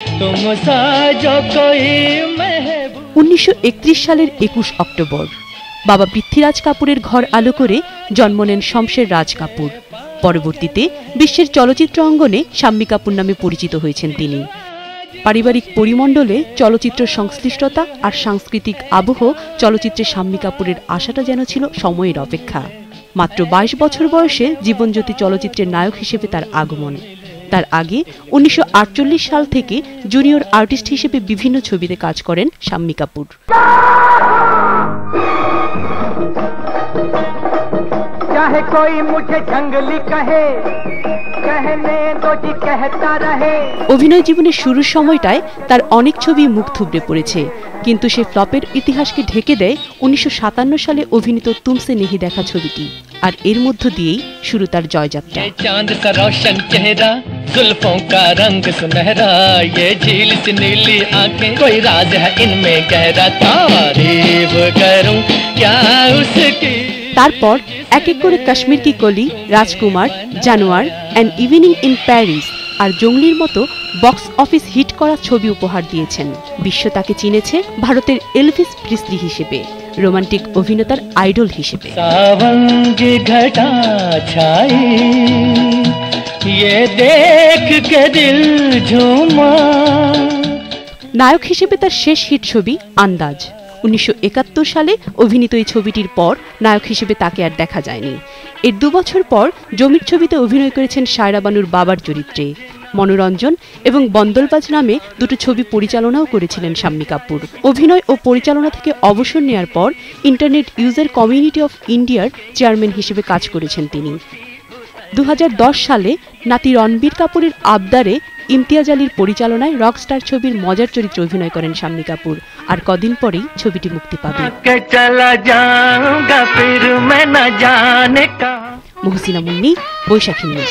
1931 সালের 21 অক্টোবর বাবা পৃথ্বীরাজ কাপুরের ঘর আলো করে জন্ম নেন শমশের রাজ কাপুর। পরবর্তীতে বিশ্বের চলচ্চিত্র অঙ্গনে শাম্মী কাপুর নামে পরিচিত হয়েছেন তিনি। পারিবারিক পরিমণ্ডলে চলচ্চিত্র সংশ্লিষ্টতা আর সাংস্কৃতিক আবহ চলচ্চিত্রে শাম্মী কাপুরের আশাটা যেন ছিল সময়ের অপেক্ষা। মাত্র 22 বছর বয়সে জীবনজ্যোতি চলচ্চিত্রের নায়ক হিসেবে তার আগমন। তার আগে 1948 সাল থেকে জুনিয়র আর্টিস্ট হিসেবে বিভিন্ন ছবিতে কাজ করেন শাম্মী কাপুর। অভিনয় জীবনের শুরুর সময়টায় তার অনেক ছবি মুখ থুবড়ে পড়েছে, কিন্তু সে ফ্লপের ইতিহাসকে ঢেকে দেয় 1957 সালে অভিনীত তুমসে নেহি দেখা ছবিটি। আর এর মধ্য দিয়েই শুরু তার জয়যাত্রা। চাঁদ কা রোশন চেহারা, जुल्फों का रंग सुनहरा, ये झील सी नीली आंखें, कोई राज है इनमें गहरा, तारीफ करूं क्या उसकी। তারপর এক এক করে কাশ্মীর কি কলি, রাজকুমার, জানোয়ার, অ্যান ইভিনিং ইন প্যারিস আর জঙ্গলির মতো বক্স অফিস হিট করা ছবি উপহার দিয়েছেন। বিশ্ব তাকে চিনেছে ভারতের এলভিস প্রিসলি হিসেবে, রোমান্টিক অভিনেতার আইডল হিসেবে। নায়ক হিসেবে তার শেষ হিট ছবি আন্দাজ। 1971 সালে অভিনীত এই ছবিটির পর নায়ক হিসেবে তাকে আর দেখা যায়নি। এর 2 বছর পর জমির ছবিতে অভিনয় করেছেন সায়রা বানুর বাবার চরিত্রে। মনোরঞ্জন এবং বন্দলবাজ নামে দুটো ছবি পরিচালনাও করেছিলেন শাম্মী কাপুর। অভিনয় ও পরিচালনা থেকে অবসর নেয়ার পর ইন্টারনেট ইউজার কমিউনিটি অফ ইন্ডিয়ার চেয়ারম্যান হিসেবে কাজ করেছেন তিনি। 2010 সালে নাতি রণবীর কাপুরের আবদারে ইমতিয়াজ আলীর পরিচালনায় রকস্টার ছবির মজার চরিত্রে অভিনয় করেন শাম্মী কাপুর। আর কদিন পরেই ছবিটি মুক্তি পাবে। মহসিনা মুন্নি, বৈশাখী নিউজ।